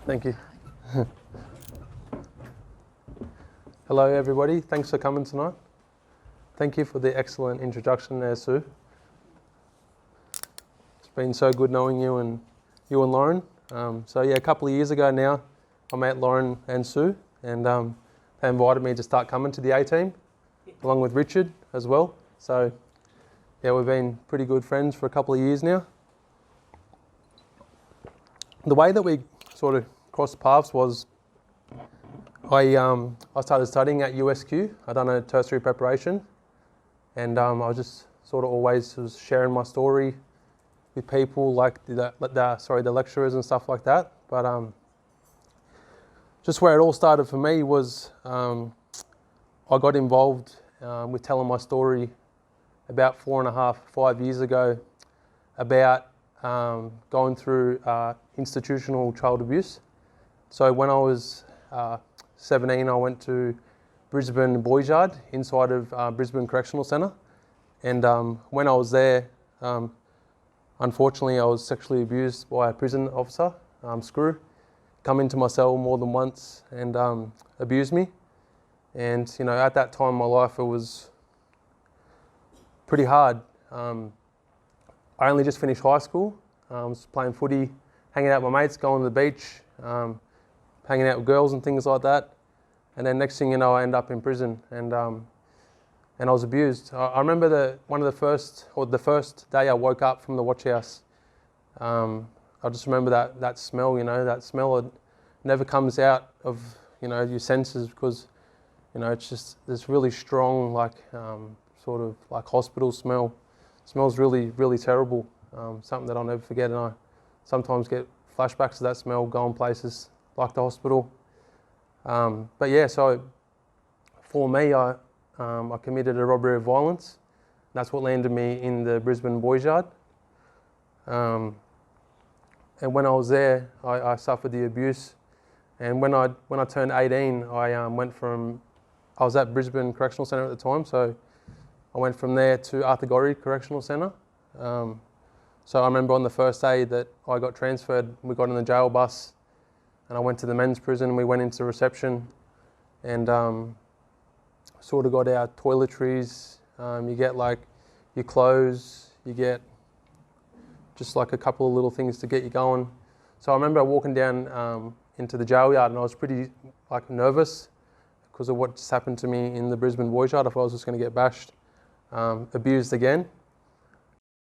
Thank you. Hello everybody, thanks for coming tonight. Thank you for the excellent introduction there, Sue. It's been so good knowing you and Lauren. So yeah, a couple of years ago now, I met Lauren and Sue, and they invited me to start coming to the A team, along with Richard as well. So yeah, we've been pretty good friends for a couple of years now. The way that we sort of crossed paths was I started studying at UniSQ. I'd done a tertiary preparation, and I was just sort of always was sharing my story with people, like the lecturers and stuff like that. But just where it all started for me was I got involved with telling my story about 4.5, 5 years ago about going through institutional child abuse. So when I was 17, I went to Brisbane Boys Yard inside of Brisbane Correctional Centre, and when I was there, unfortunately I was sexually abused by a prison officer, Screw, come into my cell more than once and abused me. And you know, at that time in my life it was pretty hard. I only just finished high school. I was playing footy, hanging out with my mates, going to the beach, hanging out with girls and things like that. And then next thing you know, I end up in prison, and I was abused. I remember the first day I woke up from the watch house. I just remember that smell. You know, that smell. It never comes out of your senses, because it's just this really strong, like sort of like hospital smell. It smells really, really terrible. Something that I'll never forget, and I sometimes get flashbacks to that smell going places like the hospital. But yeah, so for me, I committed a robbery of violence. That's what landed me in the Brisbane Boys Yard. And when I was there, I suffered the abuse. And when I turned 18, I was at Brisbane Correctional Centre at the time, so I went from there to Arthur Gorrie Correctional Centre. So I remember on the first day that I got transferred, we got in the jail bus, and I went to the men's prison. We went into reception, and sort of got our toiletries. You get like your clothes, you get just like a couple of little things to get you going. So I remember walking down into the jail yard, and I was pretty like nervous because of what just happened to me in the Brisbane Boys Yard. I thought I was just going to get bashed, abused again.